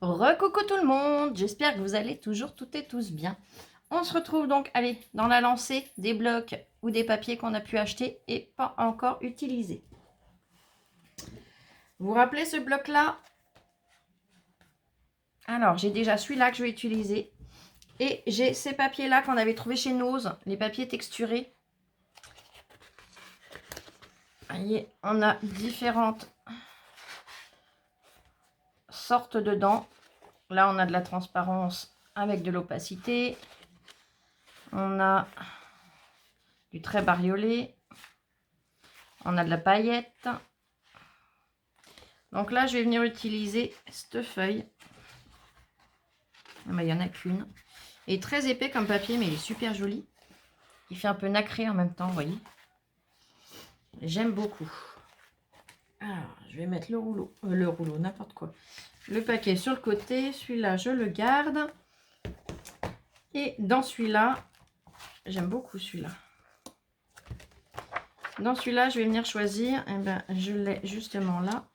Recoucou tout le monde, j'espère que vous allez toujours toutes et tous bien. On se retrouve donc, allez, dans la lancée des blocs ou des papiers qu'on a pu acheter et pas encore utilisés. Vous vous rappelez ce bloc-là? Alors, j'ai déjà celui-là que je vais utiliser. Et j'ai ces papiers-là qu'on avait trouvé chez Nose, les papiers texturés. Vous voyez, on a différentes sortes dedans. Là, on a de la transparence avec de l'opacité. On a du trait bariolé. On a de la paillette. Donc là, je vais venir utiliser cette feuille. Il n'y en a qu'une. Il est très épais comme papier, mais il est super joli. Il fait un peu nacré en même temps, vous voyez. J'aime beaucoup. Alors, je vais mettre le rouleau, n'importe quoi. Le paquet sur le côté. Celui-là, je le garde. Et dans celui-là, j'aime beaucoup celui-là. Dans celui-là, je vais venir choisir. Eh ben, je l'ai justement là.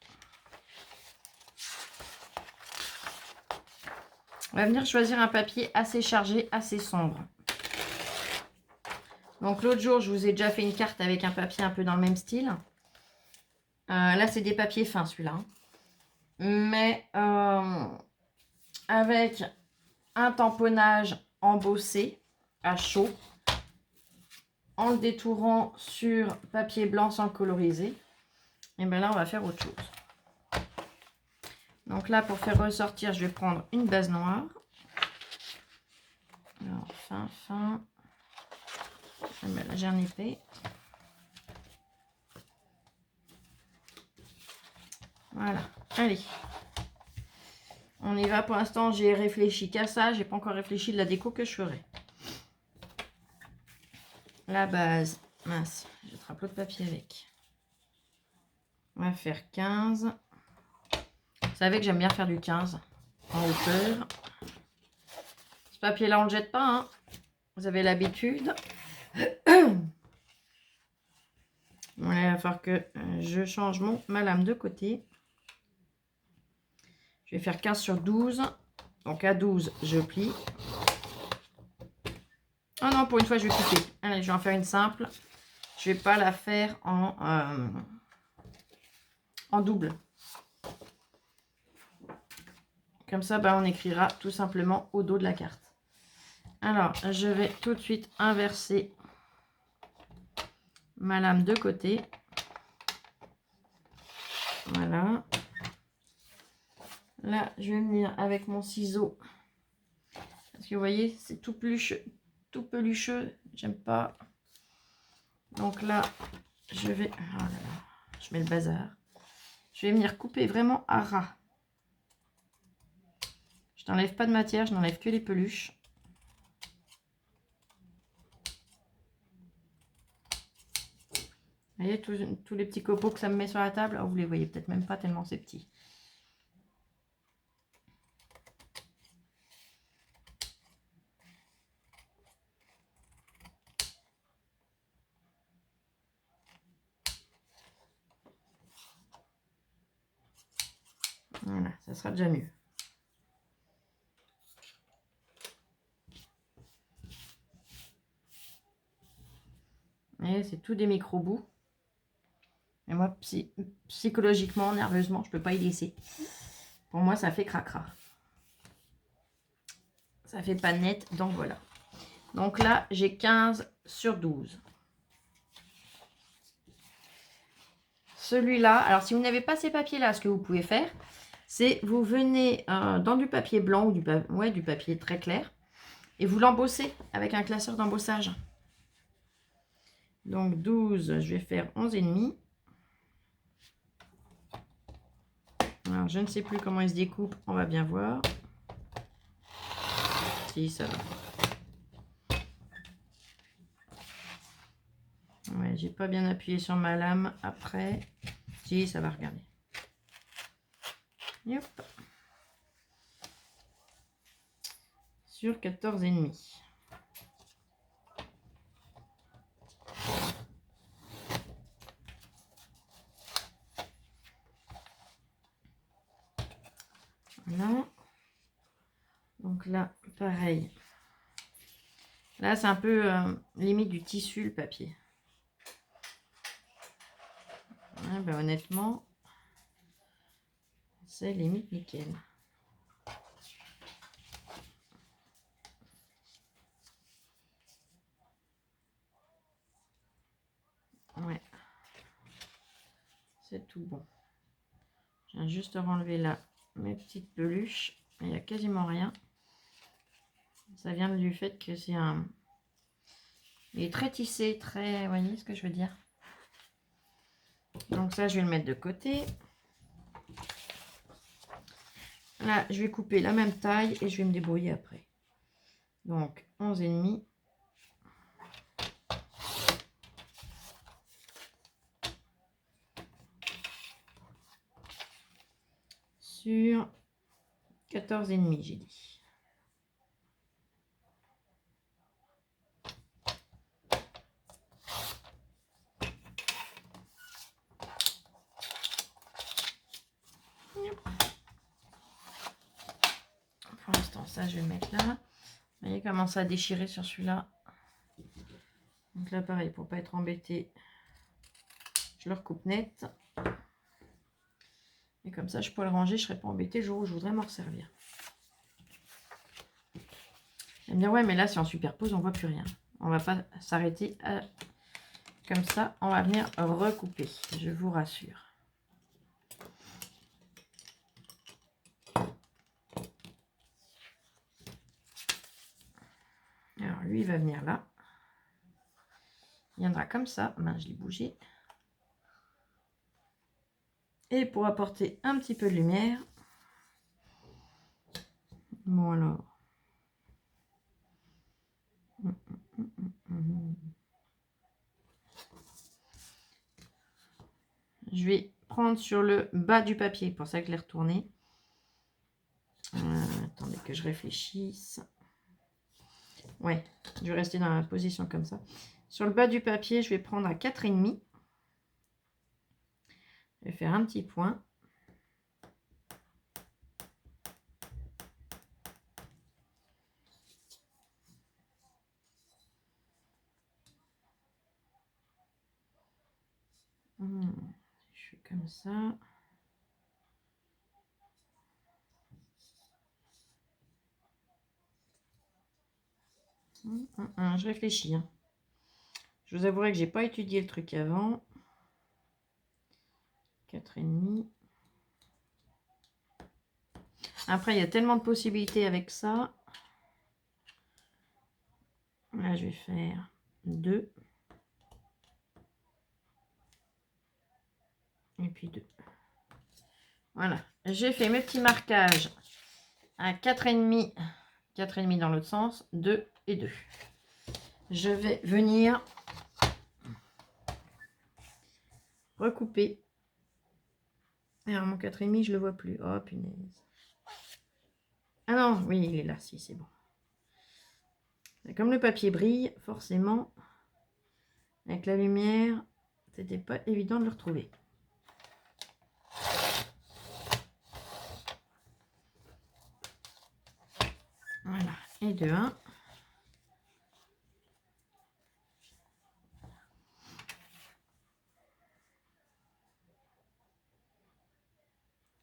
On va venir choisir un papier assez chargé, assez sombre. Donc l'autre jour, je vous ai déjà fait une carte avec un papier un peu dans le même style. Là, c'est des papiers fins, celui-là. Mais avec un tamponnage embossé à chaud, en le détourant sur papier blanc sans coloriser. Et bien là, on va faire autre chose. Donc là, pour faire ressortir, je vais prendre une base noire. Alors, fin. Là, j'ai un épais. Voilà, allez. On y va. Pour l'instant, j'ai réfléchi qu'à ça. J'ai pas encore réfléchi de la déco que je ferai. La base, mince, je trappe l'autre papier avec. On va faire 15. Vous savez que j'aime bien faire du 15 en hauteur. Ce papier-là, on ne le jette pas, hein. Vous avez l'habitude. Voilà, il va falloir que je change ma lame de côté. Je vais faire 15 sur 12. Donc à 12, je plie. Oh non, pour une fois, je vais couper. Allez, je vais en faire une simple. Je ne vais pas la faire en double. Comme ça, on écrira tout simplement au dos de la carte. Alors, je vais tout de suite inverser ma lame de côté. Voilà. Là, je vais venir avec mon ciseau. Parce que vous voyez, c'est tout pelucheux. J'aime pas. Donc là, je vais... Oh là là, je mets le bazar. Je vais venir couper vraiment à ras. Je n'enlève pas de matière, je n'enlève que les peluches. Vous voyez tous les petits copeaux que ça me met sur la table. Oh, vous les voyez peut-être même pas tellement c'est petit. Voilà, ça sera déjà mieux. Et c'est tout des micro-bouts. Et moi, psychologiquement, nerveusement, je ne peux pas y laisser. Pour moi, ça fait cracra. Ça fait pas net, donc voilà. Donc là, j'ai 15 sur 12. Celui-là, alors si vous n'avez pas ces papiers-là, ce que vous pouvez faire, c'est vous venez dans du papier blanc ou du papier très clair et vous l'embossez avec un classeur d'embossage. Donc 12, je vais faire 11,5. Alors je ne sais plus comment il se découpe, on va bien voir. Si, ça va. Ouais, j'ai pas bien appuyé sur ma lame après. Si, ça va, regarder. Hop. Sur 14,5. Voilà. Donc là, pareil. Là, c'est un peu limite du tissu, le papier. Ouais, ben, honnêtement, c'est limite nickel. Ouais. C'est tout bon. Je viens juste renlever là mes petites peluches. Il n'y a quasiment rien. Ça vient du fait que c'est un... Il est très tissé, très... Vous voyez ce que je veux dire? Donc ça, je vais le mettre de côté. Là, je vais couper la même taille et je vais me débrouiller après. Donc, 11,5. Sur 14,5, j'ai dit. Pour l'instant, ça, je vais le mettre là. Vous voyez comment ça a déchiré sur celui-là. Donc là, pareil, pour pas être embêté, je le recoupe net. Et comme ça, je pourrais le ranger, je ne serai pas embêtée le jour où je voudrais m'en resservir. Elle me dit, ouais, mais là, si on superpose, on ne voit plus rien. On va pas s'arrêter comme ça. On va venir recouper, je vous rassure. Alors, lui, il va venir là. Il viendra comme ça. Ben, je l'ai bougé. Et pour apporter un petit peu de lumière. Bon, alors. Je vais prendre sur le bas du papier. Pour ça que je l'ai retourné. Attendez que je réfléchisse. Ouais, je vais rester dans la position comme ça. Sur le bas du papier, je vais prendre à 4,5. Je vais faire un petit point. Je fais comme ça. Je réfléchis. Hein. Je vous avouerai que j'ai pas étudié le truc avant. 4,5. Après, il y a tellement de possibilités avec ça. Là, je vais faire 2. Et puis 2. Voilà. J'ai fait mes petits marquages à 4,5. 4,5 dans l'autre sens. 2 et 2. Je vais venir recouper. Alors, mon 4,5, je le vois plus. Oh, punaise. Ah non, oui, il est là. Si, c'est bon. Comme le papier brille, forcément, avec la lumière, c'était pas évident de le retrouver. Voilà, et de 1.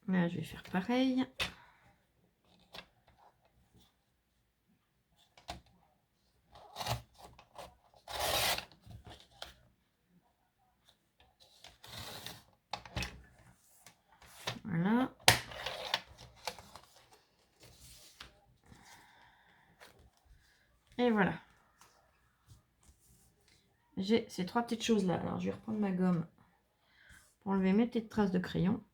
Là, je vais faire pareil. Voilà. Et voilà. J'ai ces 3 petites choses là. Alors, je vais reprendre ma gomme pour enlever mes petites traces de crayon.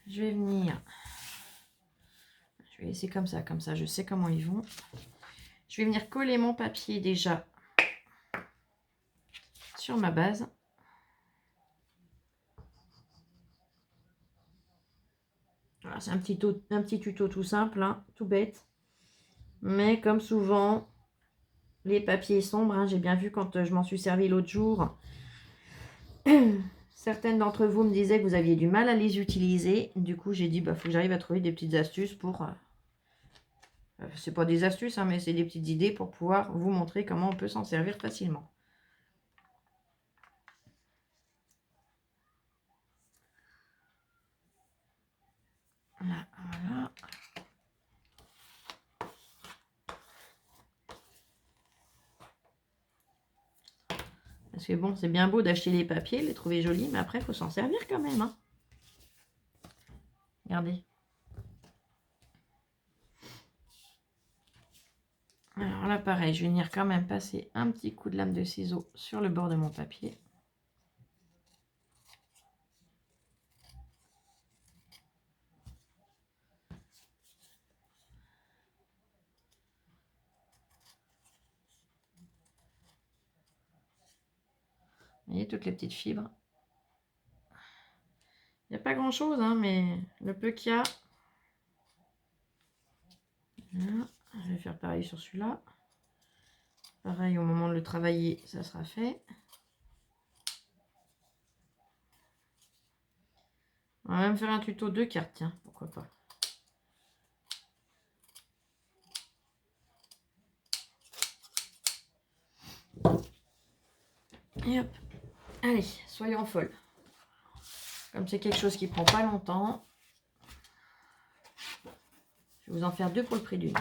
Je vais venir. Je vais laisser comme ça, je sais comment ils vont. Je vais venir coller mon papier déjà sur ma base. Voilà, c'est un petit tuto tout simple, hein, tout bête. Mais comme souvent, les papiers sombres, hein, j'ai bien vu quand je m'en suis servi l'autre jour, Certaines d'entre vous me disaient que vous aviez du mal à les utiliser. Du coup, j'ai dit, bah, faut que j'arrive à trouver des petites astuces pour... c'est pas des astuces, hein, mais c'est des petites idées pour pouvoir vous montrer comment on peut s'en servir facilement. Là, voilà. Parce que bon, c'est bien beau d'acheter les papiers, les trouver jolis, mais après, il faut s'en servir quand même. Hein. Regardez. Alors là, pareil, je vais venir quand même passer un petit coup de lame de ciseau sur le bord de mon papier. Vous voyez, toutes les petites fibres. Il n'y a pas grand-chose, hein, mais le peu qu'il y a... Voilà. Je vais faire pareil sur celui-là. Pareil, au moment de le travailler, ça sera fait. On va même faire un tuto 2 cartes, tiens, pourquoi pas. Et hop, allez, soyons folles. Comme c'est quelque chose qui prend pas longtemps, je vais vous en faire 2 pour le prix d'une.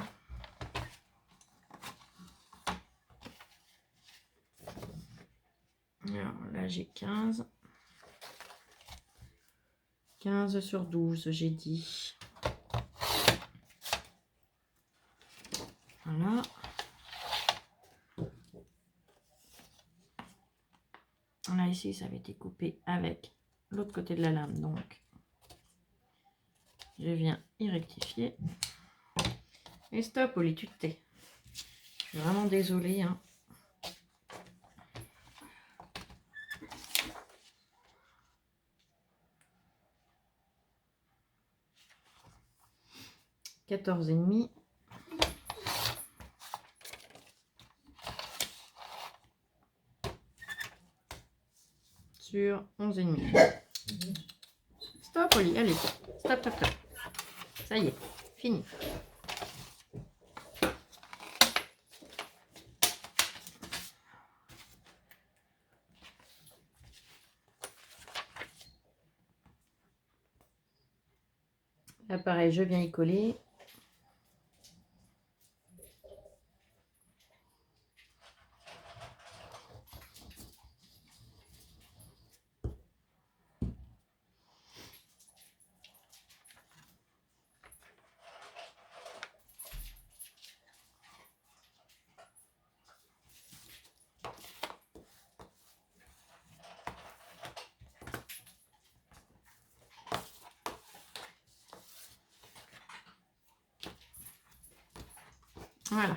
Alors là, j'ai 15. 15 sur 12, j'ai dit. Voilà. Là, ici, ça avait été coupé avec l'autre côté de la lame. Donc, je viens y rectifier. Et stop, Oli, tu te tais. Je suis vraiment désolée. Hein. « 14,5 » sur 11,5. Stop, Oli, allez, stop, stop, stop. Ça y est, fini. Là, pareil, je viens y coller. Voilà.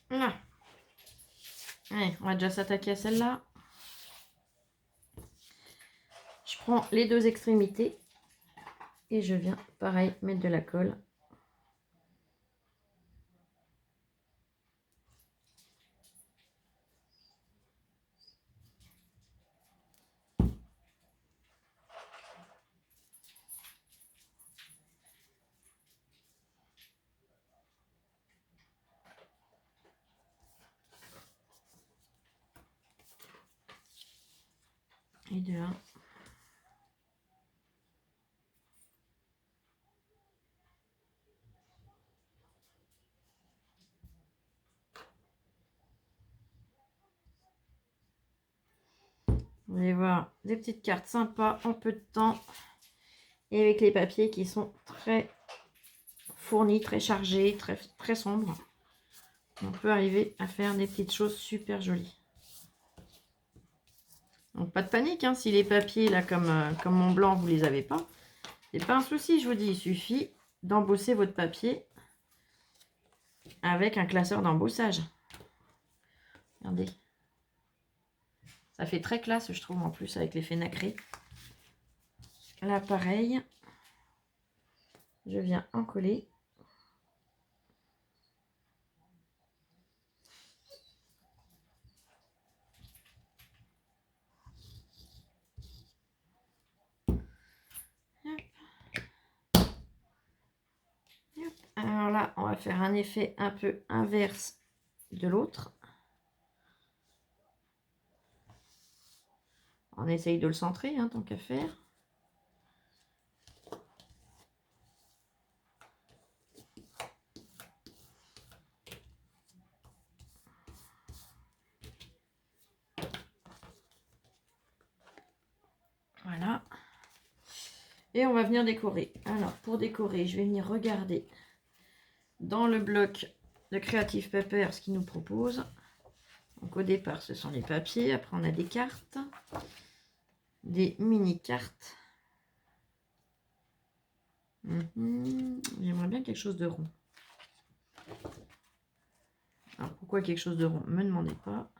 Là. Allez, on va déjà s'attaquer à celle-là. Je prends les 2 extrémités et je viens, pareil, mettre de la colle. Et de là. Vous allez voir des petites cartes sympas en peu de temps. Et avec les papiers qui sont très fournis, très chargés, très sombres. On peut arriver à faire des petites choses super jolies. Donc pas de panique, hein, si les papiers, là, comme mon blanc, vous les avez pas. C'est pas un souci, je vous dis. Il suffit d'embosser votre papier avec un classeur d'embossage. Regardez. Ça fait très classe, je trouve, en plus, avec l'effet nacré. Là, pareil. je viens en coller. Alors là, on va faire un effet un peu inverse de l'autre. On essaye de le centrer, hein, tant qu'à faire. Voilà. Et on va venir décorer. Alors, pour décorer, je vais venir regarder dans le bloc de Creative Paper ce qu'il nous propose. Donc, au départ, ce sont les papiers. Après, on a des cartes. Des mini-cartes. J'aimerais bien quelque chose de rond. Alors, pourquoi quelque chose de rond? Me demandez pas.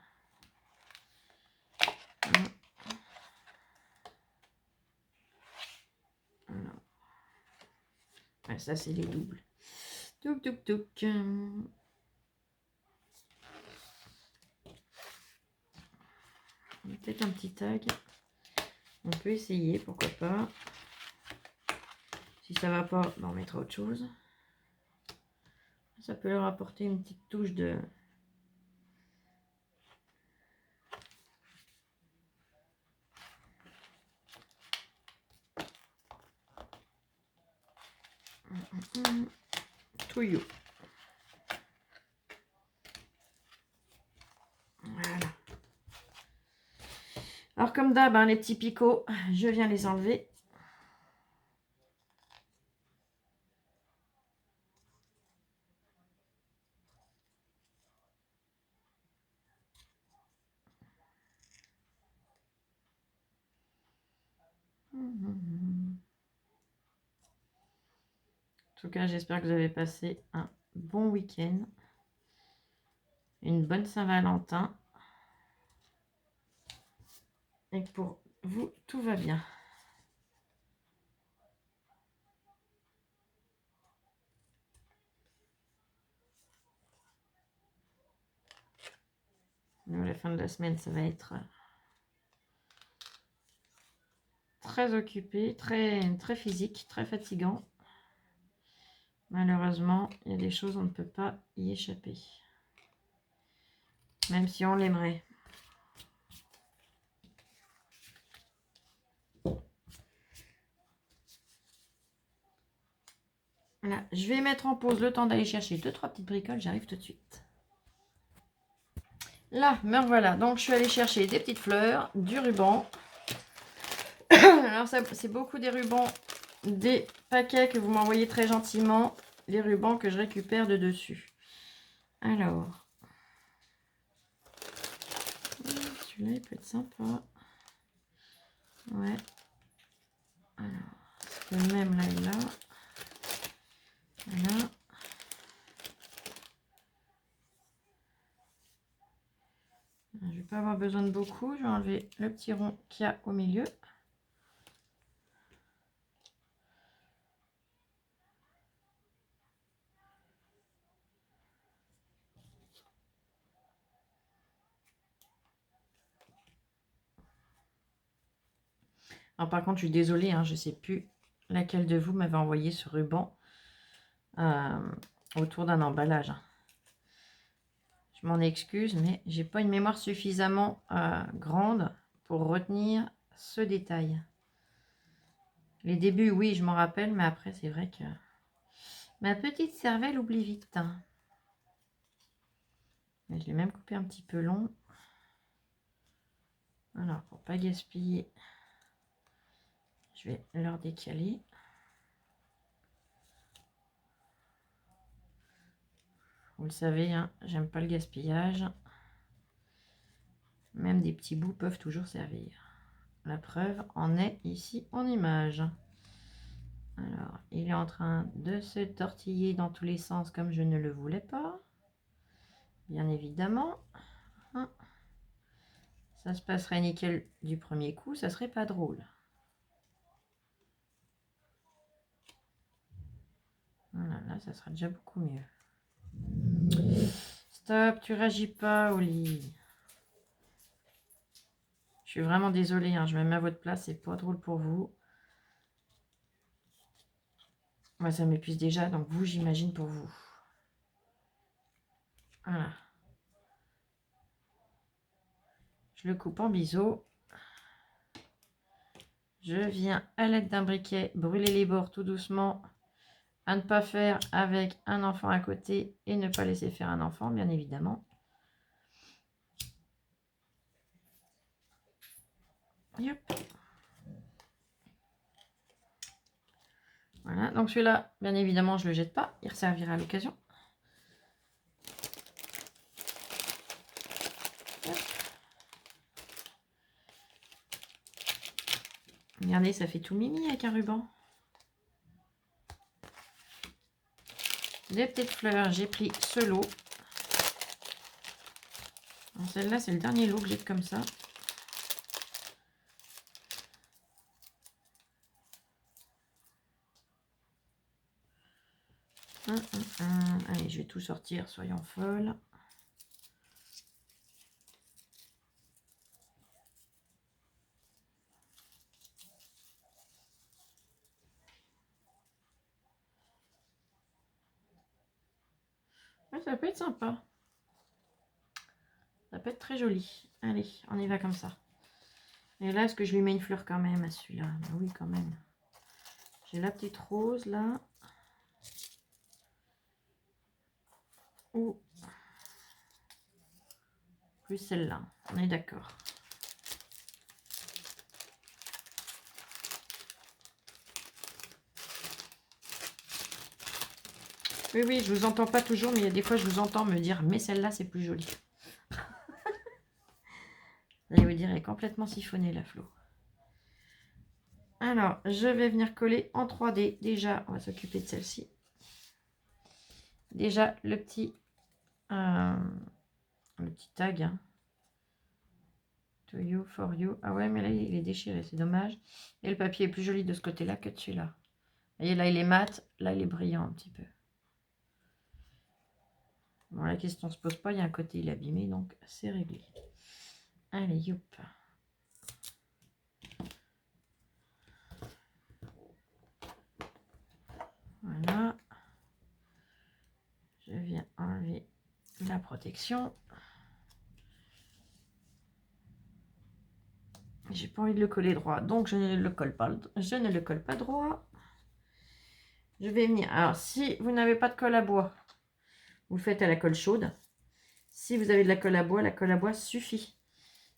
Voilà. Alors. Ouais, ça, c'est les doubles. Touc, touc, touc. Peut-être un petit tag. On peut essayer, pourquoi pas. Si ça va pas, ben on mettra autre chose. Ça peut leur apporter une petite touche de... Touillou. Voilà. Alors comme d'hab, hein, les petits picots, je viens les enlever. En tout cas, j'espère que vous avez passé un bon week-end. Une bonne Saint-Valentin. Et que pour vous, tout va bien. Nous, la fin de la semaine, ça va être très occupé, très physique, très fatigant. Malheureusement, il y a des choses, on ne peut pas y échapper. Même si on l'aimerait. Voilà, je vais mettre en pause le temps d'aller chercher 2-3 petites bricoles. J'arrive tout de suite. Là, me voilà. Donc, je suis allée chercher des petites fleurs, du ruban. Alors, c'est beaucoup des rubans, des paquets que vous m'envoyez très gentiment. Les rubans que je récupère de dessus. Alors, celui-là, il peut être sympa. Ouais. Alors, le même là et là. Voilà. Je ne vais pas avoir besoin de beaucoup. Je vais enlever le petit rond qu'il y a au milieu. Alors, par contre, je suis désolée, hein, je ne sais plus laquelle de vous m'avait envoyé ce ruban autour d'un emballage. Je m'en excuse, mais j'ai pas une mémoire suffisamment grande pour retenir ce détail. Les débuts, oui, je m'en rappelle, mais après, c'est vrai que ma petite cervelle oublie vite. Mais je l'ai même coupé un petit peu long. Alors, pour pas gaspiller, je vais leur décaler. Vous le savez, hein, j'aime pas le gaspillage. Même des petits bouts peuvent toujours servir. La preuve en est ici en image. Alors, il est en train de se tortiller dans tous les sens comme je ne le voulais pas. Bien évidemment. Ça se passerait nickel du premier coup, ça serait pas drôle. Voilà, là, ça sera déjà beaucoup mieux. Stop, tu réagis pas, Oli. Je suis vraiment désolée, hein, je me mets à votre place, c'est pas drôle pour vous. Moi, ça m'épuise déjà, donc vous, j'imagine pour vous. Voilà. Je le coupe en biseau. Je viens à l'aide d'un briquet brûler les bords tout doucement. À ne pas faire avec un enfant à côté et ne pas laisser faire un enfant, bien évidemment. Yep. Voilà, donc celui-là, bien évidemment, je ne le jette pas. Il servira à l'occasion. Regardez, ça fait tout mimi avec un ruban. Des petites fleurs, j'ai pris ce lot. Celle-là, c'est le dernier lot que j'ai comme ça. Allez, je vais tout sortir, soyons folles. Ouais, ça peut être sympa. Ça peut être très joli. Allez, on y va comme ça. Et là, est-ce que je lui mets une fleur quand même à celui-là? Ben oui, quand même. J'ai la petite rose là. Ou plus celle-là. On est d'accord. Oui, oui, je vous entends pas toujours, mais il y a des fois, je vous entends me dire, mais celle-là, c'est plus joli. Vous allez vous dire, elle est complètement siphonnée, la Flo. Alors, je vais venir coller en 3D. Déjà, on va s'occuper de celle-ci. Déjà, le petit tag. Hein. To you, for you. Ah ouais, mais là, il est déchiré, c'est dommage. Et le papier est plus joli de ce côté-là que de celui-là. Vous voyez, là, il est mat. Là, il est brillant un petit peu. Bon, la question ne se pose pas. Il y a un côté, il est abîmé, donc c'est réglé. Allez, youp. Voilà. Je viens enlever la protection. J'ai pas envie de le coller droit, donc je ne le colle pas. Je ne le colle pas droit. Je vais venir. Alors, si vous n'avez pas de colle à bois, vous le faites à la colle chaude. Si vous avez de la colle à bois suffit.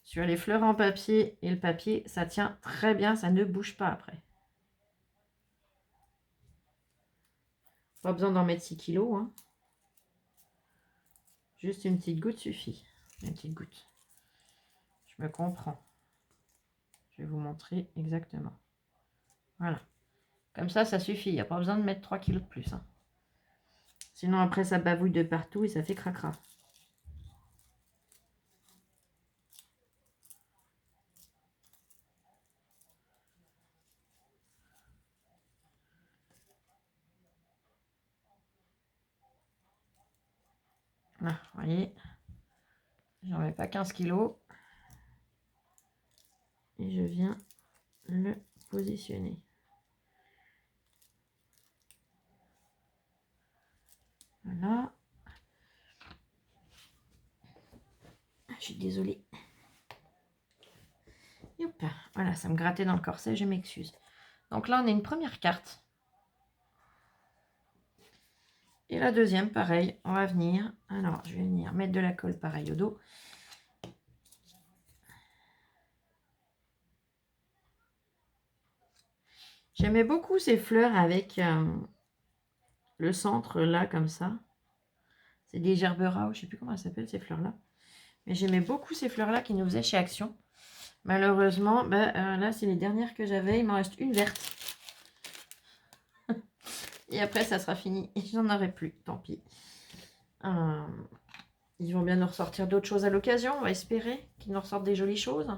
Sur les fleurs en papier et le papier, ça tient très bien, ça ne bouge pas après. Pas besoin d'en mettre 6 kilos. Hein. Juste une petite goutte suffit. Une petite goutte. Je me comprends. Je vais vous montrer exactement. Voilà. Comme ça suffit. Il n'y a pas besoin de mettre 3 kilos de plus. Hein. Sinon, après, ça bavouille de partout et ça fait cracra. Là, vous voyez, j'en mets pas 15 kilos. Et je viens le positionner. Voilà. Je suis désolée. Hop, voilà, ça me grattait dans le corset, je m'excuse. Donc là, on a une première carte. Et la deuxième, pareil, on va venir. Alors, je vais venir mettre de la colle pareil au dos. J'aimais beaucoup ces fleurs avec le centre là, comme ça. C'est des gerberas, je ne sais plus comment elles s'appellent ces fleurs-là. Mais j'aimais beaucoup ces fleurs-là qui nous faisaient chez Action. Malheureusement, là, c'est les dernières que j'avais. Il m'en reste une verte. Et après, ça sera fini. Et j'en aurai plus, tant pis. Ils vont bien nous ressortir d'autres choses à l'occasion. On va espérer qu'ils nous ressortent des jolies choses.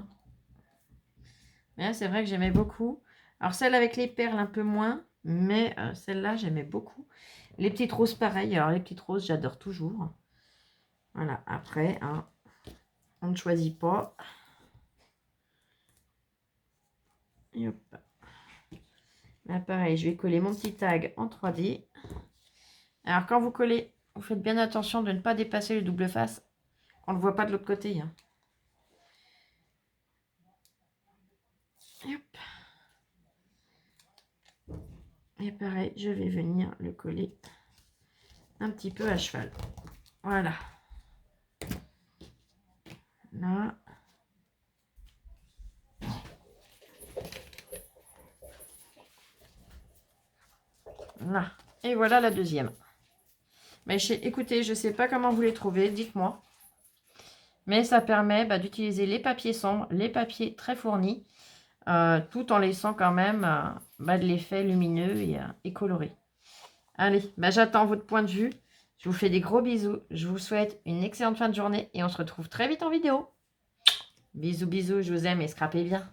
Mais là, c'est vrai que j'aimais beaucoup. Alors, celle avec les perles, un peu moins. Mais celle-là, j'aimais beaucoup. Les petites roses, pareil. Alors, les petites roses, j'adore toujours. Voilà, après, hein, on ne choisit pas. Et hop. Là, pareil, je vais coller mon petit tag en 3D. Alors, quand vous collez, vous faites bien attention de ne pas dépasser le double face. On ne le voit pas de l'autre côté. Hein. Et hop. Et pareil, je vais venir le coller un petit peu à cheval. Voilà. Là. Là. Et voilà la deuxième. Mais écoutez, je ne sais pas comment vous les trouvez, dites-moi. Mais ça permet d'utiliser les papiers sombres, les papiers très fournis, tout en laissant quand même de l'effet lumineux et coloré. Allez, j'attends votre point de vue. Je vous fais des gros bisous. Je vous souhaite une excellente fin de journée et on se retrouve très vite en vidéo. Bisous, bisous, je vous aime et scrapez bien.